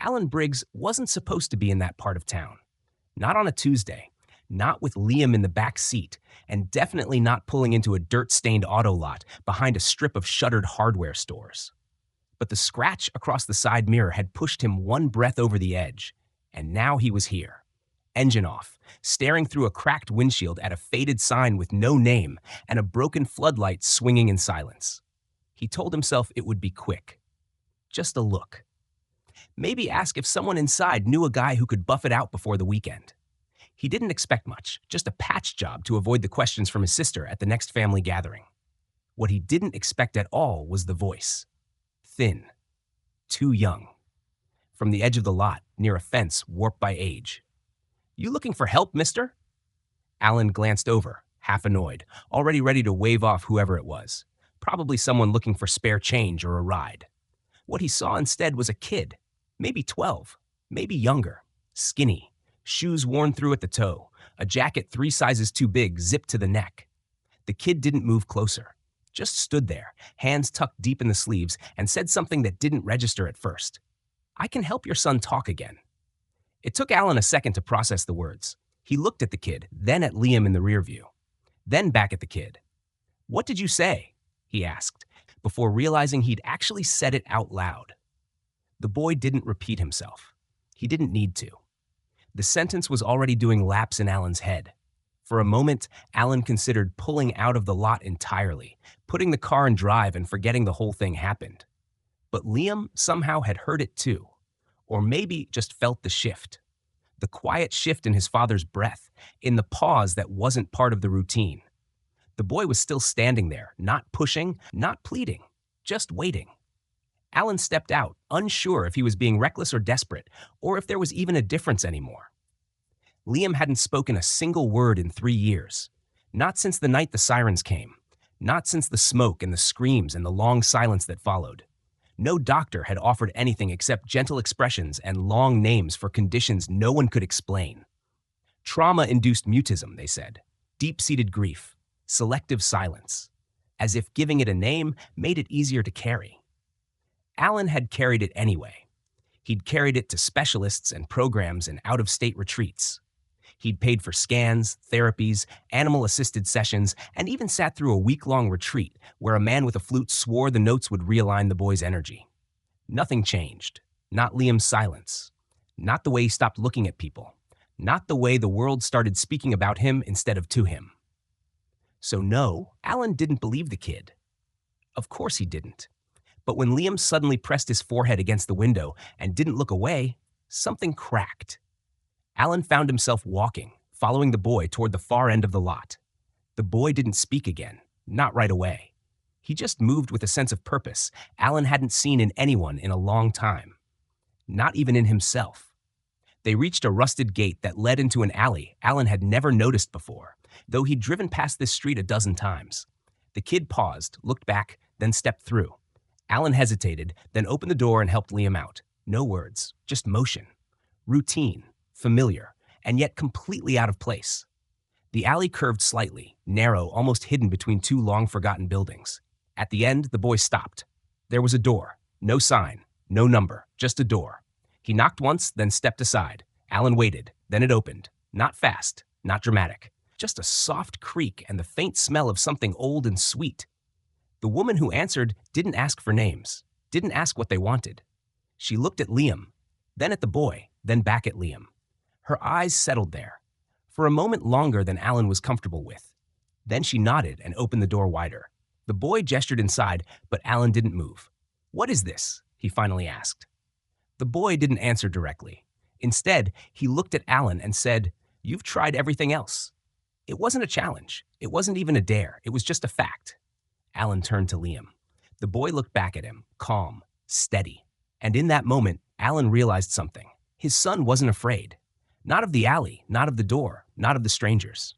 Alan Briggs wasn't supposed to be in that part of town. Not on a Tuesday, not with Liam in the back seat, and definitely not pulling into a dirt-stained auto lot behind a strip of shuttered hardware stores. But the scratch across the side mirror had pushed him one breath over the edge, and now he was here. Engine off, staring through a cracked windshield at a faded sign with no name and a broken floodlight swinging in silence. He told himself it would be quick. Just a look. Maybe ask if someone inside knew a guy who could buff it out before the weekend. He didn't expect much, just a patch job to avoid the questions from his sister at the next family gathering. What he didn't expect at all was the voice. Thin. Too young. From the edge of the lot, near a fence warped by age. "You looking for help, mister?" Alan glanced over, half annoyed, already ready to wave off whoever it was. Probably someone looking for spare change or a ride. What he saw instead was a kid, maybe 12, maybe younger, skinny, shoes worn through at the toe, a jacket 3 sizes too big zipped to the neck. The kid didn't move closer, just stood there, hands tucked deep in the sleeves, and said something that didn't register at first. "I can help your son talk again." It took Alan a second to process the words. He looked at the kid, then at Liam in the rear view, then back at the kid. "What did you say?" he asked, before realizing he'd actually said it out loud. The boy didn't repeat himself. He didn't need to. The sentence was already doing laps in Alan's head. For a moment, Alan considered pulling out of the lot entirely, putting the car in drive and forgetting the whole thing happened. But Liam somehow had heard it too, or maybe just felt the shift. The quiet shift in his father's breath, in the pause that wasn't part of the routine. The boy was still standing there, not pushing, not pleading, just waiting. Alan stepped out, unsure if he was being reckless or desperate, or if there was even a difference anymore. Liam hadn't spoken a single word in 3 years. Not since the night the sirens came. Not since the smoke and the screams and the long silence that followed. No doctor had offered anything except gentle expressions and long names for conditions no one could explain. Trauma-induced mutism, they said. Deep-seated grief. Selective silence. As if giving it a name made it easier to carry. Alan had carried it anyway. He'd carried it to specialists and programs and out-of-state retreats. He'd paid for scans, therapies, animal-assisted sessions, and even sat through a week-long retreat where a man with a flute swore the notes would realign the boy's energy. Nothing changed. Not Liam's silence. Not the way he stopped looking at people. Not the way the world started speaking about him instead of to him. So no, Alan didn't believe the kid. Of course he didn't. But when Liam suddenly pressed his forehead against the window and didn't look away, something cracked. Alan found himself walking, following the boy toward the far end of the lot. The boy didn't speak again, not right away. He just moved with a sense of purpose Alan hadn't seen in anyone in a long time. Not even in himself. They reached a rusted gate that led into an alley Alan had never noticed before, though he'd driven past this street a dozen times. The kid paused, looked back, then stepped through. Alan hesitated, then opened the door and helped Liam out. No words, just motion. Routine, familiar, and yet completely out of place. The alley curved slightly, narrow, almost hidden between 2 long-forgotten buildings. At the end, the boy stopped. There was a door. No sign, no number, just a door. He knocked once, then stepped aside. Alan waited, then it opened. Not fast, not dramatic. Just a soft creak and the faint smell of something old and sweet. The woman who answered didn't ask for names, didn't ask what they wanted. She looked at Liam, then at the boy, then back at Liam. Her eyes settled there, for a moment longer than Alan was comfortable with. Then she nodded and opened the door wider. The boy gestured inside, but Alan didn't move. "What is this?" he finally asked. The boy didn't answer directly. Instead, he looked at Alan and said, "You've tried everything else." It wasn't a challenge. It wasn't even a dare. It was just a fact. Alan turned to Liam. The boy looked back at him, calm, steady. And in that moment, Alan realized something. His son wasn't afraid. Not of the alley, not of the door, not of the strangers.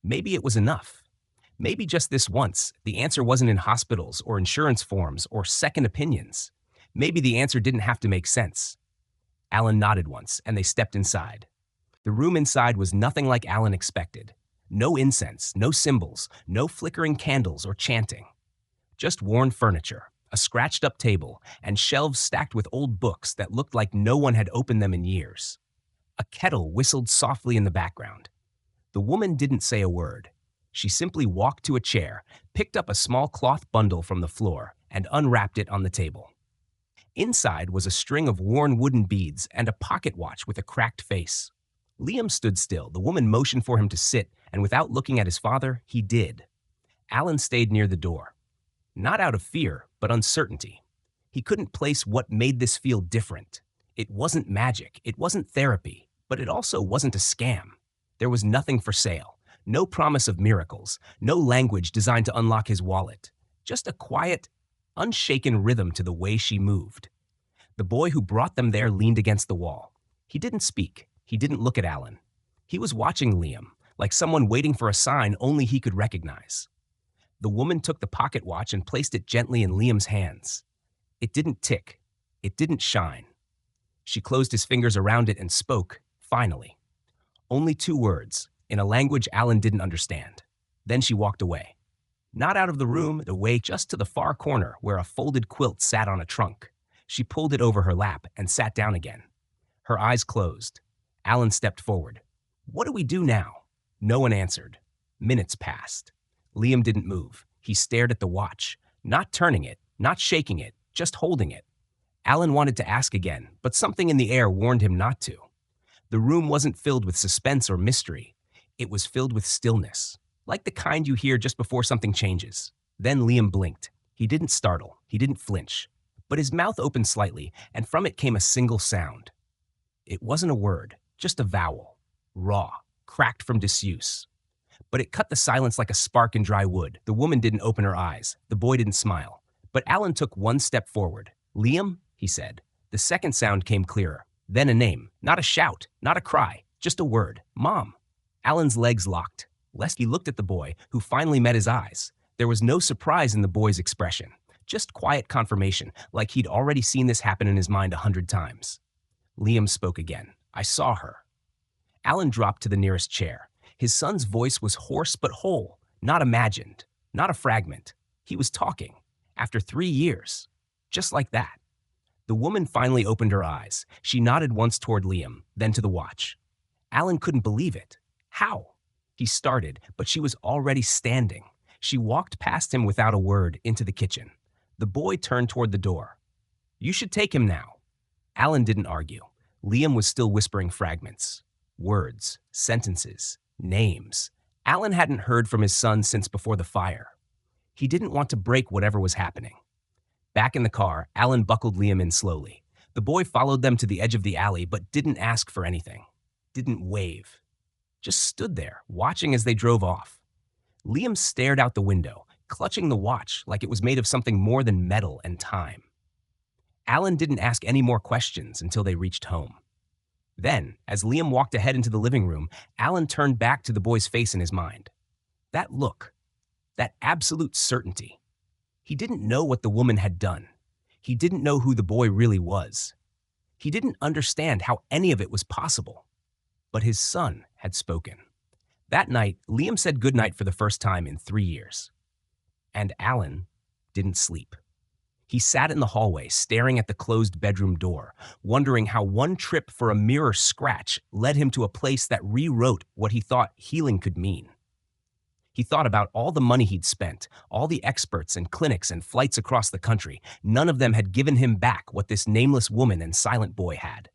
Maybe it was enough. Maybe just this once, the answer wasn't in hospitals or insurance forms or second opinions. Maybe the answer didn't have to make sense. Alan nodded once, and they stepped inside. The room inside was nothing like Alan expected. No incense, no symbols, no flickering candles or chanting. Just worn furniture, a scratched up table, and shelves stacked with old books that looked like no one had opened them in years. A kettle whistled softly in the background. The woman didn't say a word. She simply walked to a chair, picked up a small cloth bundle from the floor, and unwrapped it on the table. Inside was a string of worn wooden beads and a pocket watch with a cracked face. Liam stood still. The woman motioned for him to sit, and without looking at his father, he did. Alan stayed near the door. Not out of fear, but uncertainty. He couldn't place what made this feel different. It wasn't magic, it wasn't therapy, but it also wasn't a scam. There was nothing for sale, no promise of miracles, no language designed to unlock his wallet. Just a quiet, unshaken rhythm to the way she moved. The boy who brought them there leaned against the wall. He didn't speak. He didn't look at Alan. He was watching Liam, like someone waiting for a sign only he could recognize. The woman took the pocket watch and placed it gently in Liam's hands. It didn't tick. It didn't shine. She closed his fingers around it and spoke, finally. Only 2 words, in a language Alan didn't understand. Then she walked away. Not out of the room, away just to the far corner where a folded quilt sat on a trunk. She pulled it over her lap and sat down again. Her eyes closed. Alan stepped forward. "What do we do now?" No one answered. Minutes passed. Liam didn't move. He stared at the watch, not turning it, not shaking it, just holding it. Alan wanted to ask again, but something in the air warned him not to. The room wasn't filled with suspense or mystery. It was filled with stillness, like the kind you hear just before something changes. Then Liam blinked. He didn't startle. He didn't flinch. But his mouth opened slightly, and from it came a single sound. It wasn't a word, just a vowel. Raw, cracked from disuse. But it cut the silence like a spark in dry wood. The woman didn't open her eyes. The boy didn't smile. But Alan took one step forward. "Liam?" he said. The second sound came clearer. Then a name. Not a shout, not a cry, just a word. "Mom." Alan's legs locked. Lest he looked at the boy, who finally met his eyes. There was no surprise in the boy's expression. Just quiet confirmation, like he'd already seen this happen in his mind 100 times. Liam spoke again. "I saw her." Alan dropped to the nearest chair. His son's voice was hoarse but whole, not imagined, not a fragment. He was talking. After 3 years. Just like that. The woman finally opened her eyes. She nodded once toward Liam, then to the watch. Alan couldn't believe it. How? He started, but she was already standing. She walked past him without a word into the kitchen. The boy turned toward the door. "You should take him now." Alan didn't argue. Liam was still whispering fragments. Words, sentences, names. Alan hadn't heard from his son since before the fire. He didn't want to break whatever was happening. Back in the car, Alan buckled Liam in slowly. The boy followed them to the edge of the alley, but didn't ask for anything. Didn't wave. Just stood there, watching as they drove off. Liam stared out the window, clutching the watch like it was made of something more than metal and time. Alan didn't ask any more questions until they reached home. Then, as Liam walked ahead into the living room, Alan turned back to the boy's face in his mind. That look, that absolute certainty. He didn't know what the woman had done. He didn't know who the boy really was. He didn't understand how any of it was possible. But his son had spoken. That night, Liam said goodnight for the first time in 3 years. And Alan didn't sleep. He sat in the hallway, staring at the closed bedroom door, wondering how one trip for a mirror scratch led him to a place that rewrote what he thought healing could mean. He thought about all the money he'd spent, all the experts and clinics and flights across the country. None of them had given him back what this nameless woman and silent boy had.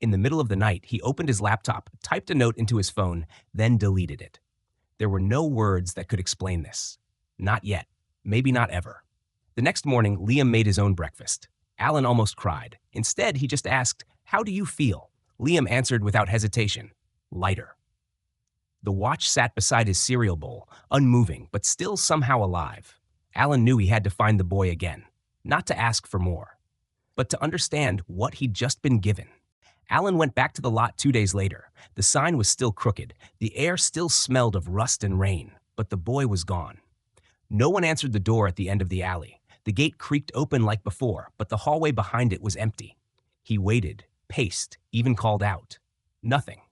In the middle of the night, he opened his laptop, typed a note into his phone, then deleted it. There were no words that could explain this. Not yet. Maybe not ever. The next morning, Liam made his own breakfast. Alan almost cried. Instead, he just asked, "How do you feel?" Liam answered without hesitation, "Lighter." The watch sat beside his cereal bowl, unmoving, but still somehow alive. Alan knew he had to find the boy again, not to ask for more, but to understand what he'd just been given. Alan went back to the lot 2 days later. The sign was still crooked. The air still smelled of rust and rain, but the boy was gone. No one answered the door at the end of the alley. The gate creaked open like before, but the hallway behind it was empty. He waited, paced, even called out. Nothing.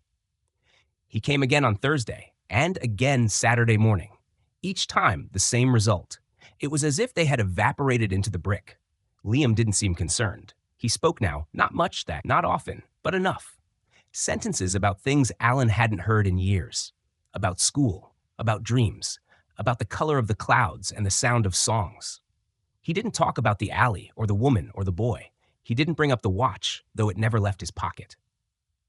He came again on Thursday, and again Saturday morning. Each time, the same result. It was as if they had evaporated into the brick. Liam didn't seem concerned. He spoke now, not much that, not often, but enough. Sentences about things Alan hadn't heard in years. About school, about dreams, about the color of the clouds and the sound of songs. He didn't talk about the alley or the woman or the boy. He didn't bring up the watch, though it never left his pocket.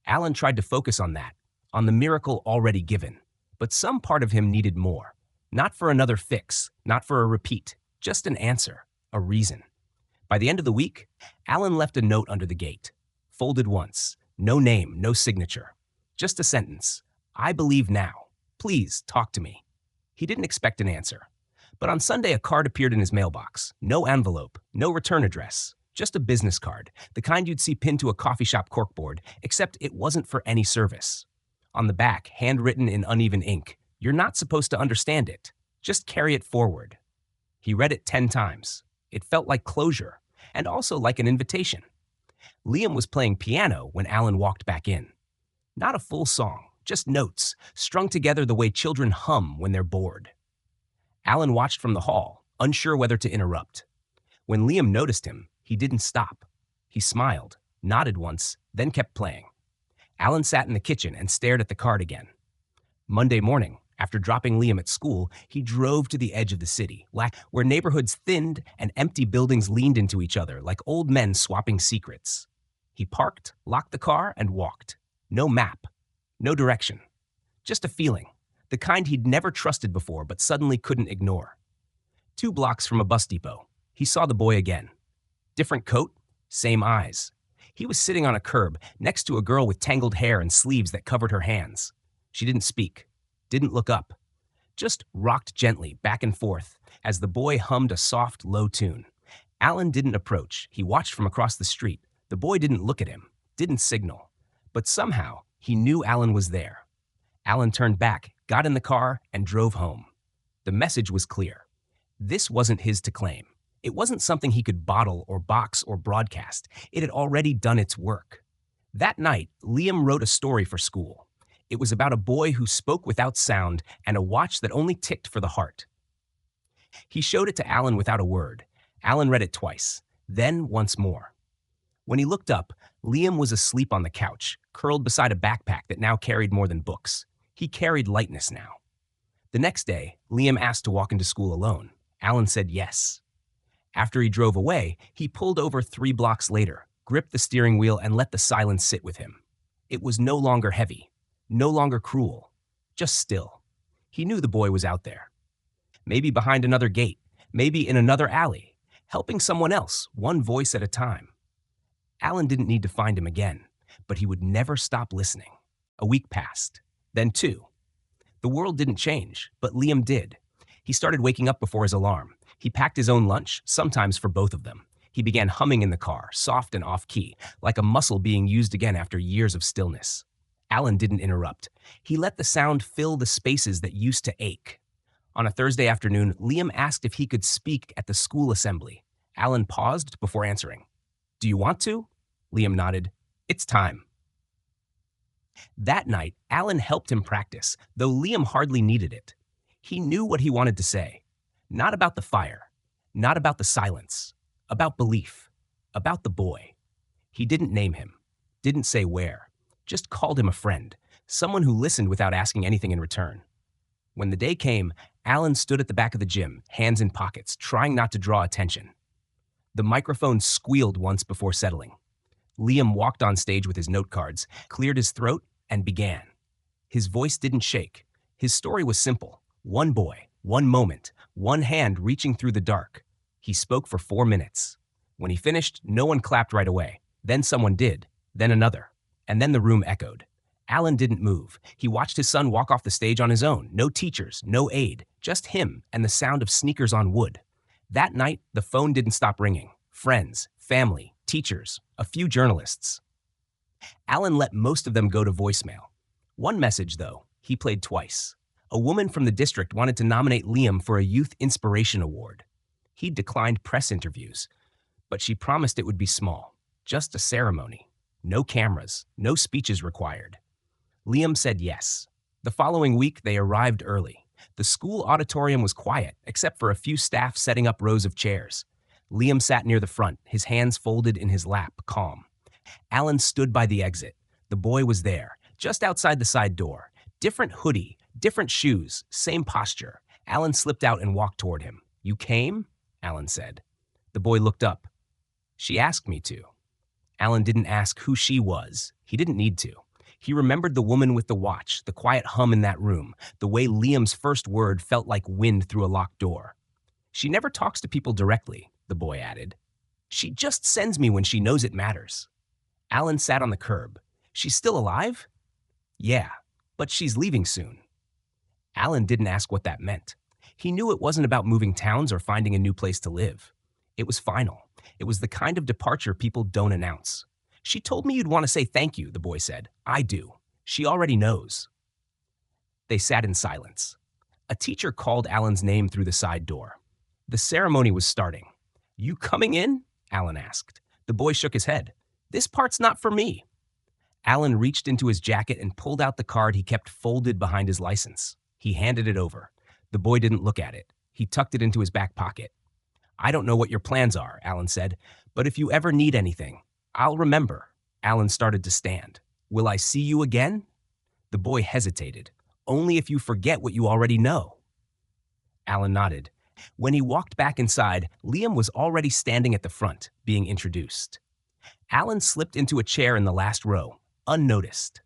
Alan tried to focus on that, on the miracle already given. But some part of him needed more. Not for another fix, not for a repeat, just an answer, a reason. By the end of the week, Alan left a note under the gate. Folded once, no name, no signature. Just a sentence. I believe now. Please talk to me. He didn't expect an answer. But on Sunday, a card appeared in his mailbox. No envelope, no return address. Just a business card, the kind you'd see pinned to a coffee shop corkboard, except it wasn't for any service. On the back, handwritten in uneven ink, you're not supposed to understand it. Just carry it forward. He read it 10 times. It felt like closure, and also like an invitation. Liam was playing piano when Alan walked back in. Not a full song, just notes, strung together the way children hum when they're bored. Alan watched from the hall, unsure whether to interrupt. When Liam noticed him, he didn't stop. He smiled, nodded once, then kept playing. Alan sat in the kitchen and stared at the card again. Monday morning, after dropping Liam at school, he drove to the edge of the city, where neighborhoods thinned and empty buildings leaned into each other like old men swapping secrets. He parked, locked the car, and walked. No map, no direction. Just a feeling, the kind he'd never trusted before but suddenly couldn't ignore. 2 blocks from a bus depot, he saw the boy again. Different coat, same eyes. He was sitting on a curb next to a girl with tangled hair and sleeves that covered her hands. She didn't speak, didn't look up, just rocked gently back and forth as the boy hummed a soft, low tune. Alan didn't approach. He watched from across the street. The boy didn't look at him, didn't signal. But somehow, he knew Alan was there. Alan turned back, got in the car, and drove home. The message was clear. This wasn't his to claim. It wasn't something he could bottle or box or broadcast. It had already done its work. That night, Liam wrote a story for school. It was about a boy who spoke without sound and a watch that only ticked for the heart. He showed it to Alan without a word. Alan read it twice, then once more. When he looked up, Liam was asleep on the couch, curled beside a backpack that now carried more than books. He carried lightness now. The next day, Liam asked to walk into school alone. Alan said yes. After he drove away, he pulled over 3 blocks later, gripped the steering wheel, and let the silence sit with him. It was no longer heavy, no longer cruel, just still. He knew the boy was out there. Maybe behind another gate, maybe in another alley, helping someone else, one voice at a time. Alan didn't need to find him again, but he would never stop listening. A week passed, then 2. The world didn't change, but Liam did. He started waking up before his alarm. He packed his own lunch, sometimes for both of them. He began humming in the car, soft and off-key, like a muscle being used again after years of stillness. Alan didn't interrupt. He let the sound fill the spaces that used to ache. On a Thursday afternoon, Liam asked if he could speak at the school assembly. Alan paused before answering. "Do you want to?" Liam nodded. "It's time." That night, Alan helped him practice, though Liam hardly needed it. He knew what he wanted to say. Not about the fire, not about the silence, about belief, about the boy. He didn't name him, didn't say where, just called him a friend, someone who listened without asking anything in return. When the day came, Alan stood at the back of the gym, hands in pockets, trying not to draw attention. The microphone squealed once before settling. Liam walked on stage with his note cards, cleared his throat, and began. His voice didn't shake. His story was simple. One boy, one moment, one hand reaching through the dark. He spoke for 4 minutes. When he finished, no one clapped right away. Then someone did, then another. And then the room echoed. Alan didn't move. He watched his son walk off the stage on his own. No teachers, no aid, just him and the sound of sneakers on wood. That night, the phone didn't stop ringing. Friends, family, teachers, a few journalists. Alan let most of them go to voicemail. One message, though, he played twice. A woman from the district wanted to nominate Liam for a Youth Inspiration Award. He declined press interviews, but she promised it would be small, just a ceremony. No cameras, no speeches required. Liam said yes. The following week, they arrived early. The school auditorium was quiet, except for a few staff setting up rows of chairs. Liam sat near the front, his hands folded in his lap, calm. Alan stood by the exit. The boy was there, just outside the side door. Different hoodie, different shoes, same posture. Alan slipped out and walked toward him. "You came?" Alan said. The boy looked up. "She asked me to." Alan didn't ask who she was. He didn't need to. He remembered the woman with the watch, the quiet hum in that room, the way Liam's first word felt like wind through a locked door. "She never talks to people directly," the boy added. "She just sends me when she knows it matters." Alan sat on the curb. "She's still alive?" "Yeah, but she's leaving soon." Alan didn't ask what that meant. He knew it wasn't about moving towns or finding a new place to live. It was final. It was the kind of departure people don't announce. "She told me you'd want to say thank you," the boy said. "I do. She already knows." They sat in silence. A teacher called Alan's name through the side door. The ceremony was starting. "You coming in?" Alan asked. The boy shook his head. "This part's not for me." Alan reached into his jacket and pulled out the card he kept folded behind his license. He handed it over. The boy didn't look at it. He tucked it into his back pocket. "I don't know what your plans are," Alan said, "but if you ever need anything, I'll remember." Alan started to stand. "Will I see you again?" The boy hesitated. "Only if you forget what you already know." Alan nodded. When he walked back inside, Liam was already standing at the front, being introduced. Alan slipped into a chair in the last row, unnoticed.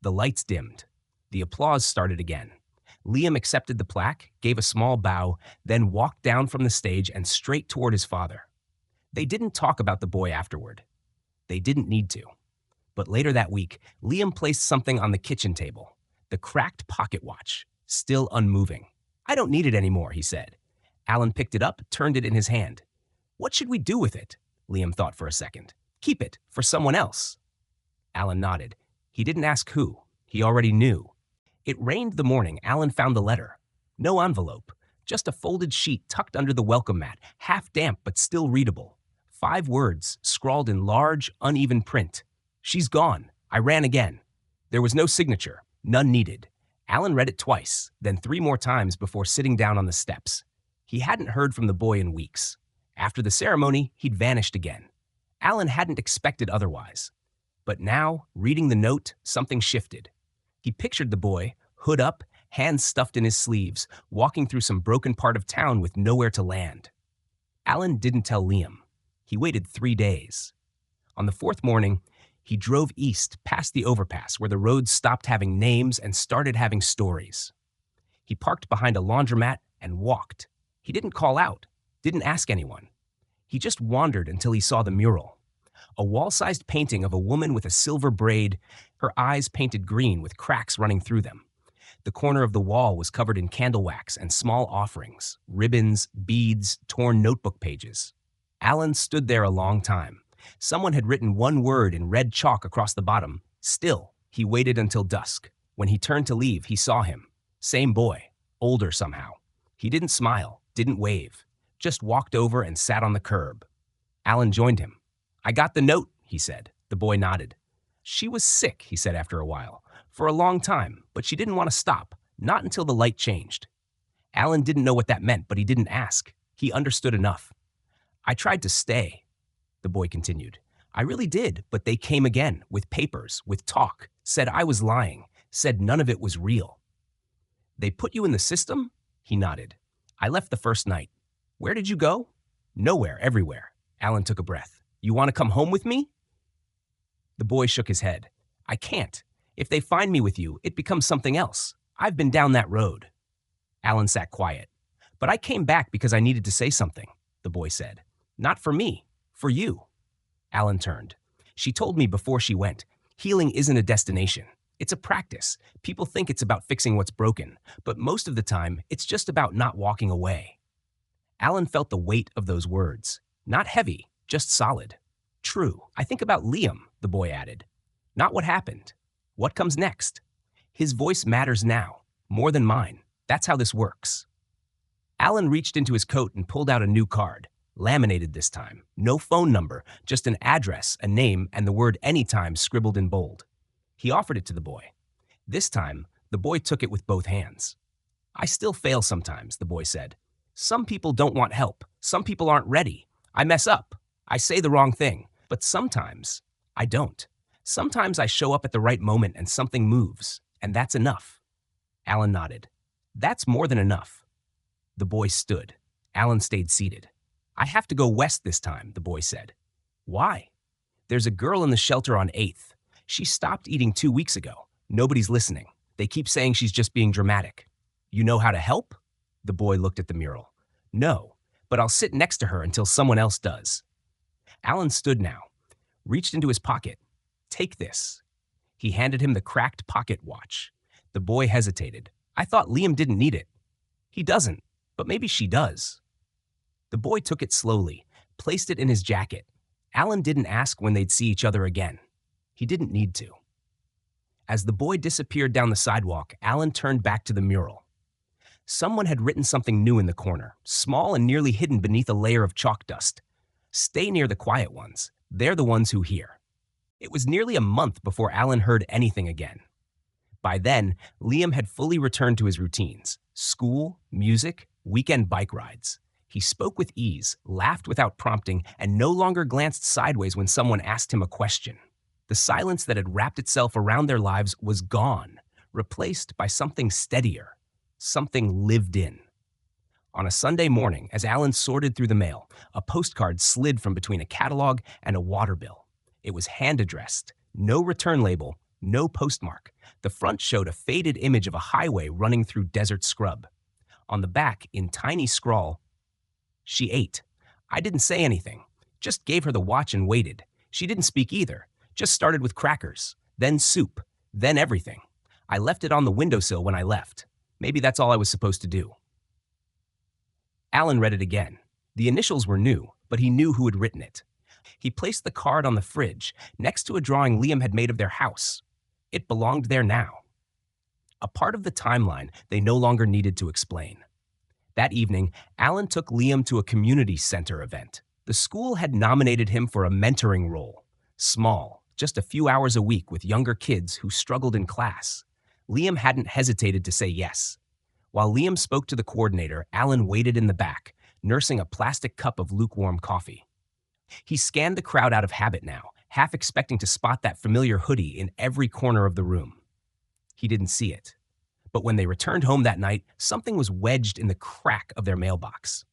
The lights dimmed. The applause started again. Liam accepted the plaque, gave a small bow, then walked down from the stage and straight toward his father. They didn't talk about the boy afterward. They didn't need to. But later that week, Liam placed something on the kitchen table. The cracked pocket watch, still unmoving. "I don't need it anymore," he said. Alan picked it up, turned it in his hand. "What should we do with it?" Liam thought for a second. "Keep it, for someone else." Alan nodded. He didn't ask who. He already knew. It rained the morning Alan found the letter. No envelope, just a folded sheet tucked under the welcome mat, half damp but still readable. 5 words, scrawled in large, uneven print. "She's gone. I ran again." There was no signature, none needed. Alan read it twice, then 3 more times before sitting down on the steps. He hadn't heard from the boy in weeks. After the ceremony, he'd vanished again. Alan hadn't expected otherwise. But now, reading the note, something shifted. He pictured the boy, hood up, hands stuffed in his sleeves, walking through some broken part of town with nowhere to land. Alan didn't tell Liam. He waited 3 days. On the 4th morning, he drove east past the overpass where the roads stopped having names and started having stories. He parked behind a laundromat and walked. He didn't call out, didn't ask anyone. He just wandered until he saw the mural. A wall-sized painting of a woman with a silver braid, her eyes painted green with cracks running through them. The corner of the wall was covered in candle wax and small offerings, ribbons, beads, torn notebook pages. Alan stood there a long time. Someone had written 1 word in red chalk across the bottom. Still, he waited until dusk. When he turned to leave, he saw him. Same boy, older somehow. He didn't smile, didn't wave, just walked over and sat on the curb. Alan joined him. "I got the note," he said. The boy nodded. "She was sick," he said after a while, "for a long time, but she didn't want to stop, not until the light changed." Alan didn't know what that meant, but he didn't ask. He understood enough. "I tried to stay," the boy continued. "I really did, but they came again, with papers, with talk, said I was lying, said none of it was real." "They put you in the system?" He nodded. "I left the first night." "Where did you go?" "Nowhere, everywhere." Alan took a breath. "You want to come home with me?" The boy shook his head. "I can't. If they find me with you, it becomes something else. I've been down that road." Alan sat quiet. "But I came back because I needed to say something," the boy said. "Not for me, for you." Alan turned. "She told me before she went, healing isn't a destination. It's a practice. People think it's about fixing what's broken, but most of the time, it's just about not walking away." Alan felt the weight of those words. Not heavy, just solid. "True. I think about Liam," the boy added. "Not what happened. What comes next? His voice matters now, more than mine. That's how this works." Alan reached into his coat and pulled out a new card, laminated this time. No phone number, just an address, a name, and the word "anytime" scribbled in bold. He offered it to the boy. This time, the boy took it with both hands. I still fail sometimes, the boy said. Some people don't want help. Some people aren't ready. I mess up. I say the wrong thing. But sometimes I don't. Sometimes I show up at the right moment and something moves, and that's enough. Alan nodded. That's more than enough. The boy stood. Alan stayed seated. I have to go west this time, the boy said. Why? There's a girl in the shelter on 8th. She stopped eating 2 weeks ago. Nobody's listening. They keep saying she's just being dramatic. You know how to help? The boy looked at the mural. No, but I'll sit next to her until someone else does. Alan stood now, reached into his pocket. Take this. He handed him the cracked pocket watch. The boy hesitated. I thought Liam didn't need it. He doesn't, but maybe she does. The boy took it slowly, placed it in his jacket. Alan didn't ask when they'd see each other again. He didn't need to. As the boy disappeared down the sidewalk, Alan turned back to the mural. Someone had written something new in the corner, small and nearly hidden beneath a layer of chalk dust. Stay near the quiet ones. They're the ones who hear. It was nearly a month before Alan heard anything again. By then, Liam had fully returned to his routines: school, music, weekend bike rides. He spoke with ease, laughed without prompting, and no longer glanced sideways when someone asked him a question. The silence that had wrapped itself around their lives was gone, replaced by something steadier, something lived in. On a Sunday morning, as Alan sorted through the mail, a postcard slid from between a catalog and a water bill. It was hand-addressed, no return label, no postmark. The front showed a faded image of a highway running through desert scrub. On the back, in tiny scrawl, she ate. I didn't say anything, just gave her the watch and waited. She didn't speak either, just started with crackers, then soup, then everything. I left it on the windowsill when I left. Maybe that's all I was supposed to do. Alan read it again. The initials were new, but he knew who had written it. He placed the card on the fridge, next to a drawing Liam had made of their house. It belonged there now. A part of the timeline they no longer needed to explain. That evening, Alan took Liam to a community center event. The school had nominated him for a mentoring role. Small, just a few hours a week with younger kids who struggled in class. Liam hadn't hesitated to say yes. While Liam spoke to the coordinator, Alan waited in the back, nursing a plastic cup of lukewarm coffee. He scanned the crowd out of habit now, half expecting to spot that familiar hoodie in every corner of the room. He didn't see it. But when they returned home that night, something was wedged in the crack of their mailbox.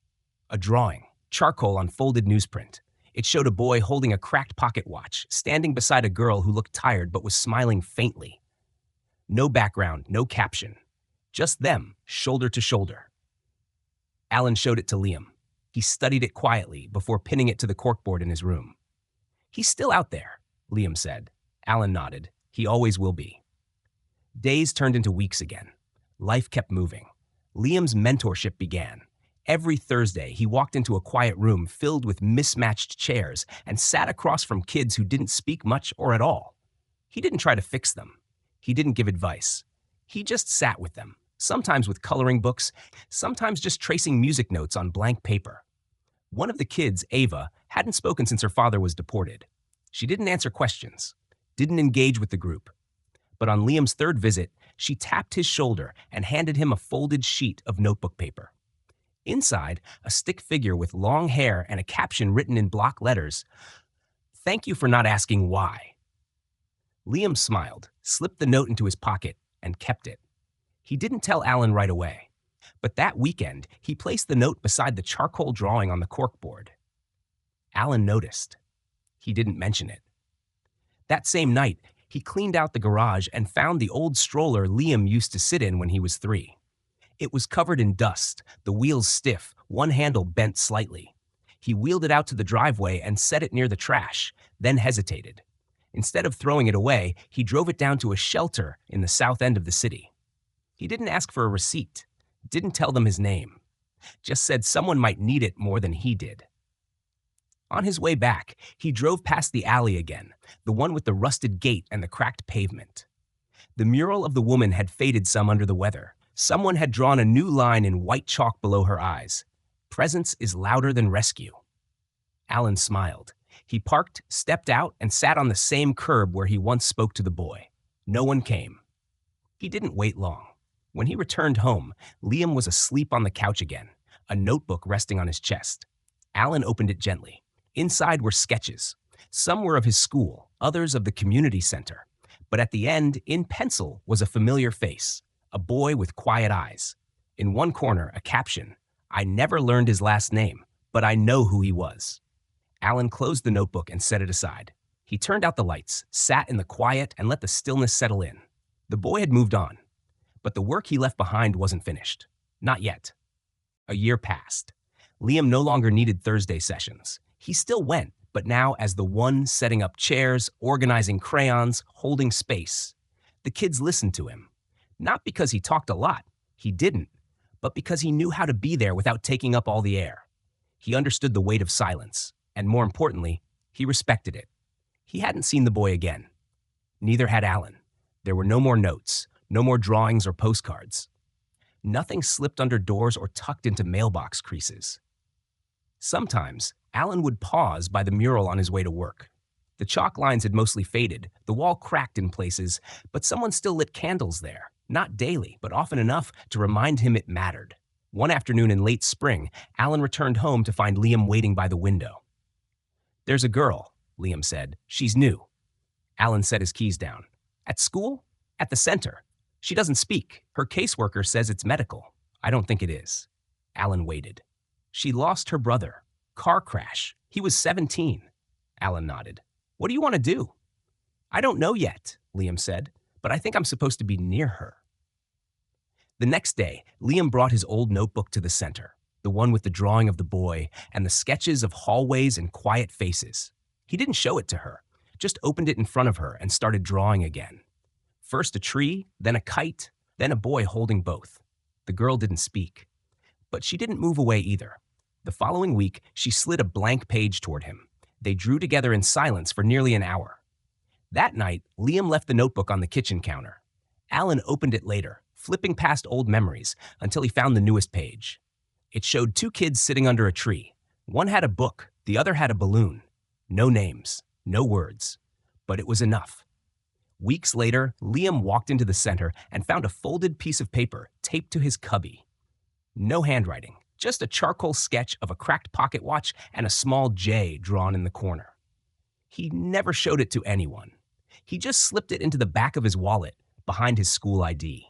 A drawing, charcoal on folded newsprint. It showed a boy holding a cracked pocket watch, standing beside a girl who looked tired but was smiling faintly. No background, no caption. Just them, shoulder to shoulder. Alan showed it to Liam. He studied it quietly before pinning it to the corkboard in his room. He's still out there, Liam said. Alan nodded. He always will be. Days turned into weeks again. Life kept moving. Liam's mentorship began. Every Thursday, he walked into a quiet room filled with mismatched chairs and sat across from kids who didn't speak much or at all. He didn't try to fix them. He didn't give advice. He just sat with them, sometimes with coloring books, sometimes just tracing music notes on blank paper. One of the kids, Ava, hadn't spoken since her father was deported. She didn't answer questions, didn't engage with the group. But on Liam's third visit, she tapped his shoulder and handed him a folded sheet of notebook paper. Inside, a stick figure with long hair and a caption written in block letters, "Thank you for not asking why." Liam smiled, slipped the note into his pocket, and kept it. He didn't tell Alan right away. But that weekend, he placed the note beside the charcoal drawing on the corkboard. Alan noticed. He didn't mention it. That same night, he cleaned out the garage and found the old stroller Liam used to sit in when he was 3. It was covered in dust, the wheels stiff, one handle bent slightly. He wheeled it out to the driveway and set it near the trash, then hesitated. Instead of throwing it away, he drove it down to a shelter in the south end of the city. He didn't ask for a receipt, didn't tell them his name, just said someone might need it more than he did. On his way back, he drove past the alley again, the one with the rusted gate and the cracked pavement. The mural of the woman had faded some under the weather. Someone had drawn a new line in white chalk below her eyes. Presence is louder than rescue. Alan smiled. He parked, stepped out, and sat on the same curb where he once spoke to the boy. No one came. He didn't wait long. When he returned home, Liam was asleep on the couch again, a notebook resting on his chest. Alan opened it gently. Inside were sketches. Some were of his school, others of the community center. But at the end, in pencil, was a familiar face, a boy with quiet eyes. In one corner, a caption, "I never learned his last name, but I know who he was." Alan closed the notebook and set it aside. He turned out the lights, sat in the quiet, and let the stillness settle in. The boy had moved on, but the work he left behind wasn't finished. Not yet. A year passed. Liam no longer needed Thursday sessions. He still went, but now as the one setting up chairs, organizing crayons, holding space. The kids listened to him. Not because he talked a lot. He didn't. But because he knew how to be there without taking up all the air. He understood the weight of silence. And more importantly, he respected it. He hadn't seen the boy again. Neither had Alan. There were no more notes, no more drawings or postcards. Nothing slipped under doors or tucked into mailbox creases. Sometimes, Alan would pause by the mural on his way to work. The chalk lines had mostly faded, the wall cracked in places, but someone still lit candles there, not daily, but often enough to remind him it mattered. One afternoon in late spring, Alan returned home to find Liam waiting by the window. "There's a girl," Liam said. "She's new." Alan set his keys down. "At school? At the center. She doesn't speak. Her caseworker says it's medical. I don't think it is." Alan waited. "She lost her brother. Car crash. He was 17. Alan nodded. "What do you want to do?" "I don't know yet," Liam said, "but I think I'm supposed to be near her." The next day, Liam brought his old notebook to the center, the one with the drawing of the boy and the sketches of hallways and quiet faces. He didn't show it to her, just opened it in front of her and started drawing again. First a tree, then a kite, then a boy holding both. The girl didn't speak. But she didn't move away either. The following week, she slid a blank page toward him. They drew together in silence for nearly an hour. That night, Liam left the notebook on the kitchen counter. Alan opened it later, flipping past old memories until he found the newest page. It showed two kids sitting under a tree. One had a book, the other had a balloon. No names, no words. But it was enough. Weeks later, Liam walked into the center and found a folded piece of paper taped to his cubby. No handwriting, just a charcoal sketch of a cracked pocket watch and a small J drawn in the corner. He never showed it to anyone. He just slipped it into the back of his wallet, behind his school ID.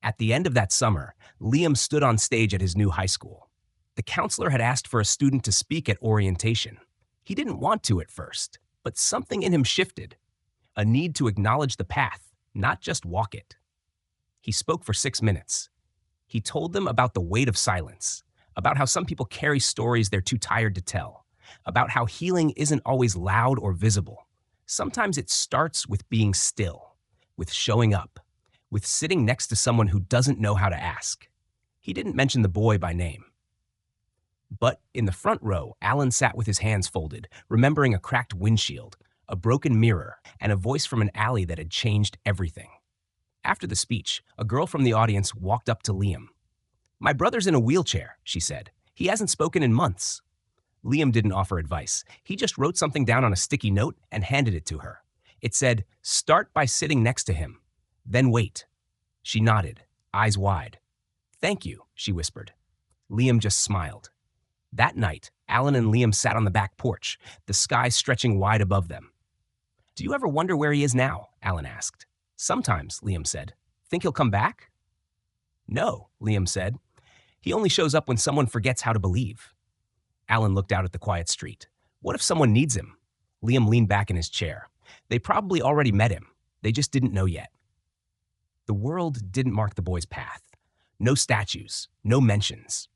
At the end of that summer, Liam stood on stage at his new high school. The counselor had asked for a student to speak at orientation. He didn't want to at first, but something in him shifted. A need to acknowledge the path, not just walk it. He spoke for 6 minutes. He told them about the weight of silence, about how some people carry stories they're too tired to tell, about how healing isn't always loud or visible. Sometimes it starts with being still, with showing up, with sitting next to someone who doesn't know how to ask. He didn't mention the boy by name. But in the front row, Alan sat with his hands folded, remembering a cracked windshield, a broken mirror, and a voice from an alley that had changed everything. After the speech, a girl from the audience walked up to Liam. "My brother's in a wheelchair," she said. "He hasn't spoken in months." Liam didn't offer advice. He just wrote something down on a sticky note and handed it to her. It said, "Start by sitting next to him. Then wait." She nodded, eyes wide. "Thank you," she whispered. Liam just smiled. That night, Alan and Liam sat on the back porch, the sky stretching wide above them. "Do you ever wonder where he is now?" Alan asked. "Sometimes," Liam said. "Think he'll come back?" "No," Liam said. "He only shows up when someone forgets how to believe." Alan looked out at the quiet street. What if someone needs him? Liam leaned back in his chair. They probably already met him. They just didn't know yet. The world didn't mark the boy's path. No statues, no mentions.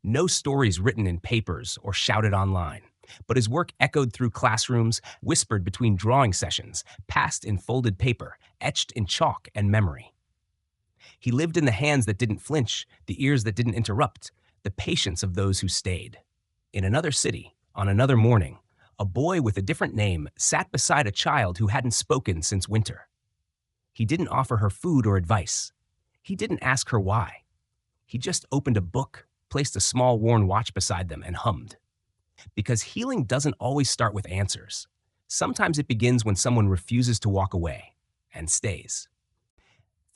No stories written in papers or shouted online. But his work echoed through classrooms, whispered between drawing sessions, passed in folded paper, etched in chalk and memory. He lived in the hands that didn't flinch, the ears that didn't interrupt, the patience of those who stayed. In another city, on another morning, a boy with a different name sat beside a child who hadn't spoken since winter. He didn't offer her food or advice. He didn't ask her why. He just opened a book, placed a small worn watch beside them, and hummed. Because healing doesn't always start with answers. Sometimes it begins when someone refuses to walk away and stays.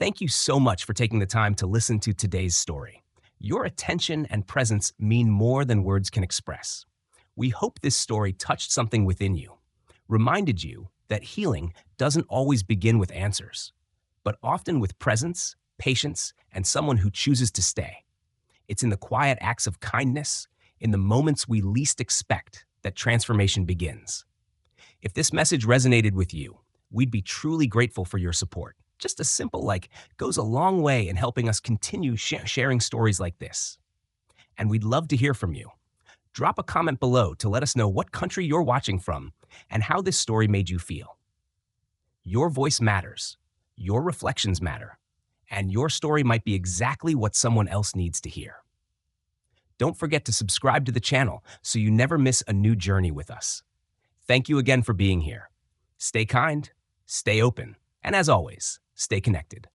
Thank you so much for taking the time to listen to today's story. Your attention and presence mean more than words can express. We hope this story touched something within you, reminded you that healing doesn't always begin with answers, but often with presence, patience, and someone who chooses to stay. It's in the quiet acts of kindness, in the moments we least expect, that transformation begins. If this message resonated with you, we'd be truly grateful for your support. Just a simple like goes a long way in helping us continue sharing stories like this. And we'd love to hear from you. Drop a comment below to let us know what country you're watching from and how this story made you feel. Your voice matters, your reflections matter, and your story might be exactly what someone else needs to hear. Don't forget to subscribe to the channel so you never miss a new journey with us. Thank you again for being here. Stay kind, stay open, and as always, stay connected.